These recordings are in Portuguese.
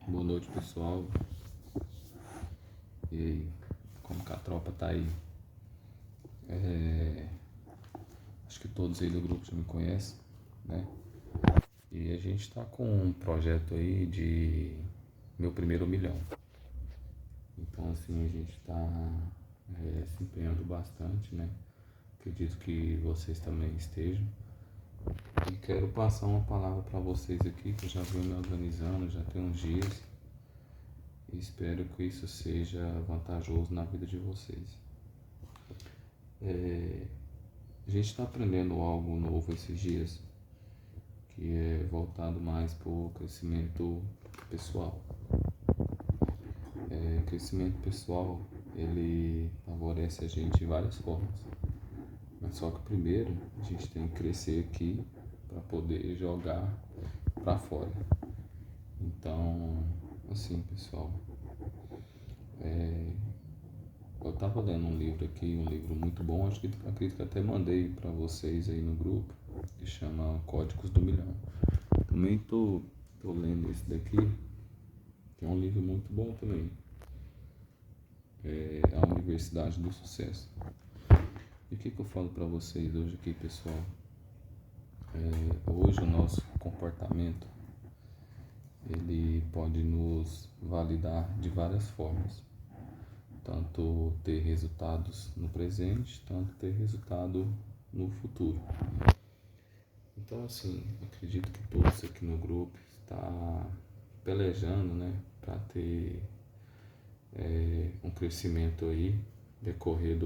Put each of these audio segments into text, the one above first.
Boa noite, pessoal. E aí, como que a tropa tá aí? Acho que todos aí do grupo já me conhecem, né? E a gente tá com um projeto aí de meu primeiro milhão. Então, assim, a gente tá se empenhando bastante, né? Acredito que vocês também estejam. E quero passar uma palavra para vocês aqui, que eu já venho me organizando, já tem uns dias. E espero que isso seja vantajoso na vida de vocês. A gente está aprendendo algo novo esses dias, que é voltado mais para o crescimento pessoal. Crescimento pessoal, ele favorece a gente de várias formas. Mas só que primeiro a gente tem que crescer aqui para poder jogar para fora. Então, assim, pessoal, eu estava lendo um livro aqui, um livro muito bom, acredito que até mandei para vocês aí no grupo, que chama Códigos do Milhão. Também tô lendo esse daqui, que é um livro muito bom também. É A Universidade do Sucesso. E o que eu falo para vocês hoje aqui, pessoal? Hoje o nosso comportamento, ele pode nos validar de várias formas. Tanto ter resultados no presente, tanto ter resultado no futuro. Então, assim, acredito que todos aqui no grupo está pelejando, né, para ter um crescimento aí decorrer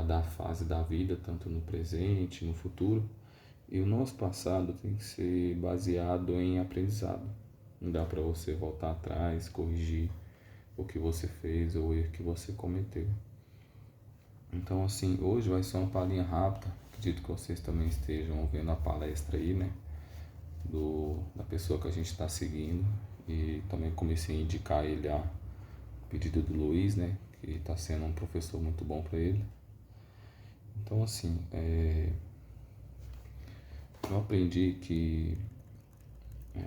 da fase da vida, tanto no presente, no futuro. E o nosso passado tem que ser baseado em aprendizado. Não dá para você voltar atrás, corrigir o que você fez ou o erro que você cometeu. Então, assim, hoje vai ser uma palhinha rápida. Acredito que vocês também estejam vendo a palestra aí, né? Da pessoa que a gente está seguindo. E também comecei a indicar ele a pedido do Luiz, né? Que está sendo um professor muito bom para ele. Então, assim, eu aprendi que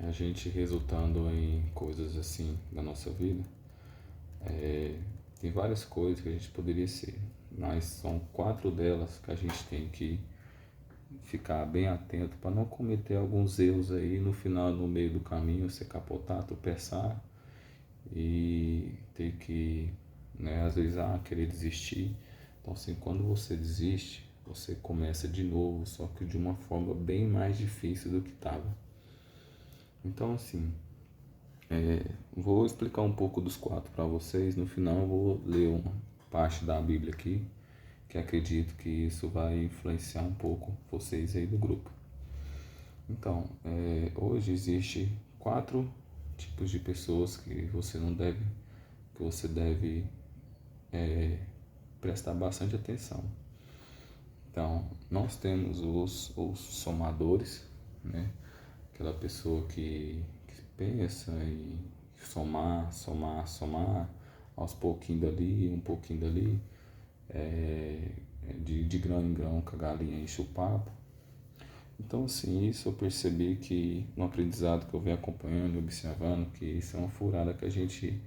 a gente resultando em coisas assim na nossa vida, tem várias coisas que a gente poderia ser, mas são 4 delas que a gente tem que ficar bem atento para não cometer alguns erros aí no final, no meio do caminho, você capotar, tropeçar e ter que, né, às vezes, querer desistir. Então, assim, quando você desiste, você começa de novo, só que de uma forma bem mais difícil do que estava. Então, assim, vou explicar um pouco dos 4 para vocês. No final, eu vou ler uma parte da Bíblia aqui, que acredito que isso vai influenciar um pouco vocês aí do grupo. Então, hoje existe 4 tipos de pessoas que você deve prestar bastante atenção. Então, nós temos os somadores, né? Aquela pessoa que pensa em somar, aos pouquinhos dali, um pouquinho dali, de grão em grão que a galinha enche o papo. Então, assim, isso eu percebi que no aprendizado que eu venho acompanhando e observando, que isso é uma furada que a gente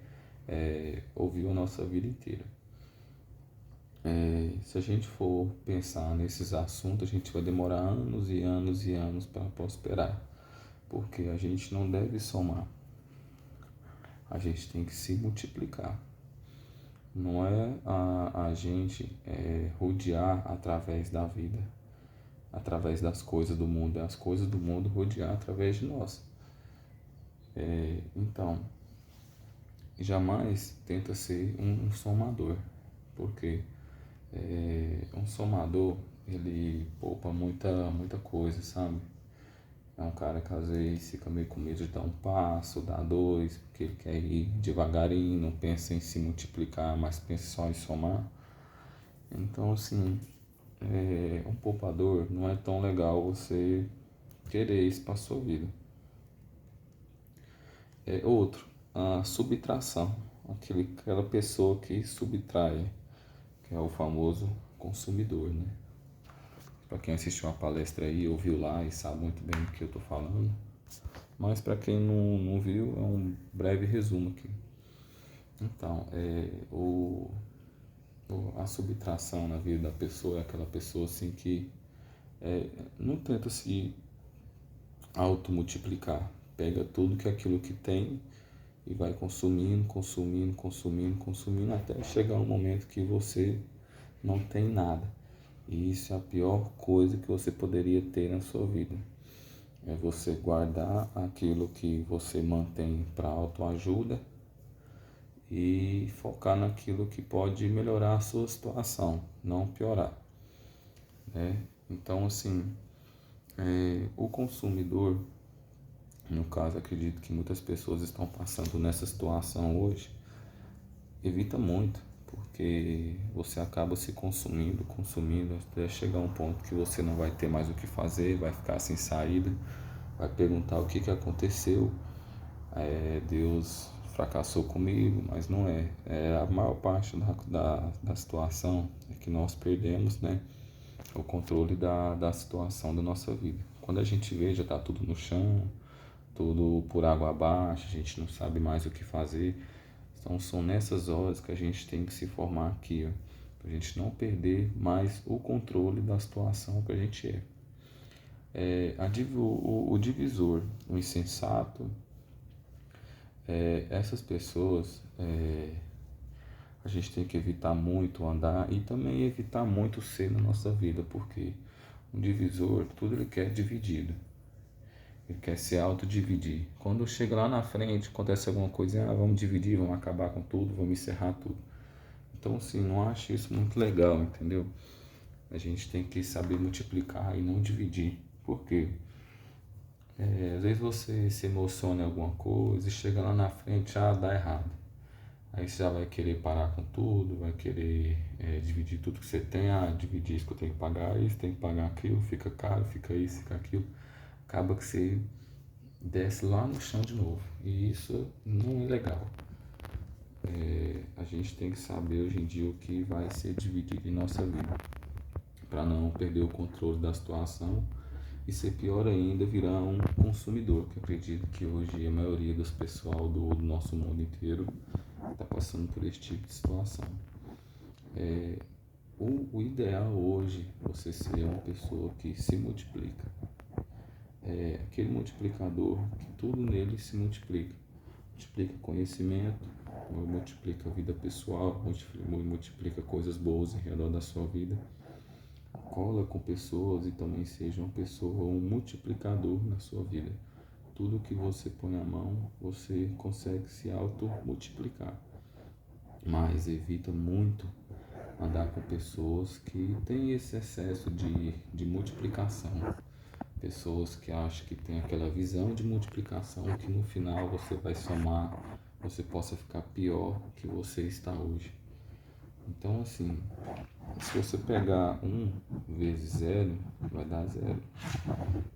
ouviu a nossa vida inteira. Se a gente for pensar nesses assuntos, a gente vai demorar anos e anos e anos para prosperar, porque a gente não deve somar, a gente tem que se multiplicar. Não é a gente rodear através da vida, através das coisas do mundo, é as coisas do mundo rodear através de nós. Então, jamais tenta ser um somador, porque um somador, ele poupa muita coisa, sabe? É um cara que às vezes fica meio com medo de dar um passo, dar 2, porque ele quer ir devagarinho, não pensa em se multiplicar, mas pensa só em somar. Então, assim, um poupador não é tão legal você querer isso para sua vida. Outro, a subtração, aquela pessoa que subtrai, que é o famoso consumidor, né? Para quem assistiu uma palestra aí, ouviu lá e sabe muito bem do que eu estou falando. Mas para quem não viu, é um breve resumo aqui. Então, a subtração na vida da pessoa é aquela pessoa assim que não tenta se automultiplicar. Pega tudo que é aquilo que tem e vai consumindo, consumindo, consumindo, consumindo, até chegar um momento que você não tem nada. E isso é a pior coisa que você poderia ter na sua vida. É você guardar aquilo que você mantém para autoajuda e focar naquilo que pode melhorar a sua situação, não piorar, né? Então, assim, o consumidor, no caso, acredito que muitas pessoas estão passando nessa situação hoje, evita muito, porque você acaba se consumindo, consumindo, até chegar a um ponto que você não vai ter mais o que fazer, vai ficar sem saída, vai perguntar o que aconteceu, Deus fracassou comigo, mas não é. A maior parte da situação é que nós perdemos, né, o controle da situação da nossa vida. Quando a gente vê, já está tudo no chão, tudo por água abaixo, a gente não sabe mais o que fazer. Então são nessas horas que a gente tem que se formar aqui, para a gente não perder mais o controle da situação que a gente é. O divisor, o insensato, essas pessoas, a gente tem que evitar muito andar e também evitar muito ser na nossa vida, porque um divisor, tudo ele quer dividido. Ele quer se autodividir. Quando chega lá na frente, acontece alguma coisa, vamos dividir, vamos acabar com tudo, vamos encerrar tudo. Então, assim, não acho isso muito legal, entendeu? A gente tem que saber multiplicar e não dividir. Por quê? Às vezes você se emociona em alguma coisa e chega lá na frente, dá errado. Aí você já vai querer parar com tudo, vai querer dividir tudo que você tem, dividir isso que eu tenho que pagar, isso, tem que pagar aquilo, fica caro, fica isso, fica aquilo. Acaba que você desce lá no chão de novo. E isso não é legal. A gente tem que saber hoje em dia o que vai ser dividido em nossa vida, para não perder o controle da situação e ser pior ainda, virar um consumidor, que eu acredito que hoje a maioria dos pessoal do nosso mundo inteiro está passando por esse tipo de situação. O ideal hoje é você ser uma pessoa que se multiplica. Aquele multiplicador que tudo nele se multiplica. Multiplica conhecimento, multiplica vida pessoal, multiplica coisas boas em redor da sua vida. Cola com pessoas e também seja uma pessoa, um multiplicador na sua vida. Tudo que você põe a mão, você consegue se auto-multiplicar. Mas evita muito andar com pessoas que têm esse excesso de multiplicação. Pessoas que acham que tem aquela visão de multiplicação que no final você vai somar, você possa ficar pior que você está hoje. Então, assim, se você pegar 1 vezes 0, vai dar 0.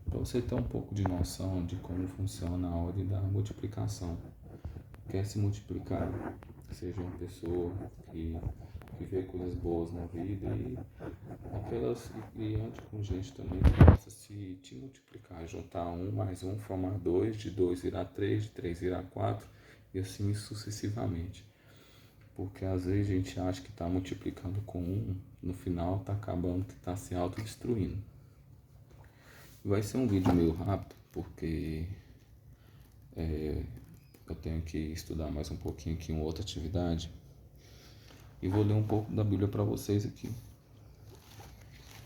Para você ter um pouco de noção de como funciona a ordem da multiplicação. Quer se multiplicar, seja uma pessoa que vê coisas boas na vida e ande com gente também que possa se te multiplicar, juntar 1 mais 1 formar 2, de 2 virar 3, de 3 virar 4 e assim sucessivamente. Porque às vezes a gente acha que está multiplicando com 1, no final está acabando que está se autodestruindo. Vai ser um vídeo meio rápido, porque eu tenho que estudar mais um pouquinho aqui em outra atividade. E vou ler um pouco da Bíblia para vocês aqui.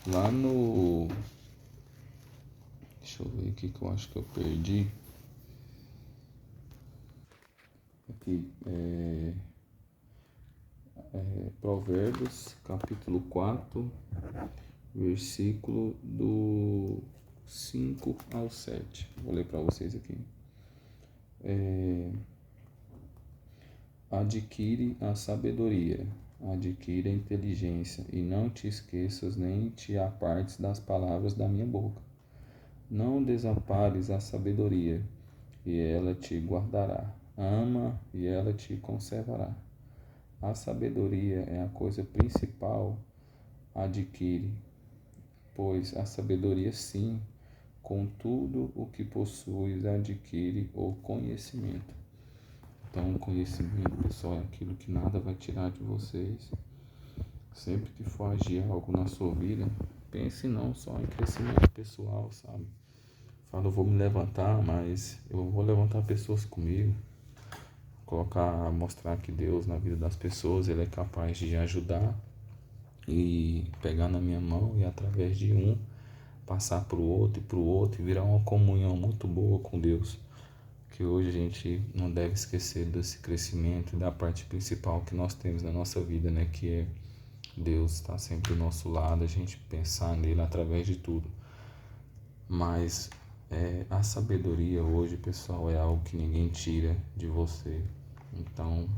Lá no... Deixa eu ver aqui que eu acho que eu perdi. Aqui, Provérbios, capítulo 4, versículo do 5 ao 7. Vou ler para vocês aqui. Adquire a sabedoria, adquire a inteligência, e não te esqueças nem te apartes das palavras da minha boca. Não desampares a sabedoria, e ela te guardará. Ama, e ela te conservará. A sabedoria é a coisa principal, adquire, pois a sabedoria sim com tudo o que possuis, adquire o conhecimento. Então, o conhecimento, pessoal, é aquilo que nada vai tirar de vocês. Sempre que for agir algo na sua vida, pense não só em crescimento pessoal, sabe? Fala, eu vou me levantar, mas eu vou levantar pessoas comigo. Mostrar que Deus na vida das pessoas, Ele é capaz de ajudar e pegar na minha mão e através de um passar para o outro e virar uma comunhão muito boa com Deus. Que hoje a gente não deve esquecer desse crescimento e da parte principal que nós temos na nossa vida, né? Que é Deus estar sempre do nosso lado, a gente pensar nele através de tudo. Mas a sabedoria hoje, pessoal, é algo que ninguém tira de você. Então,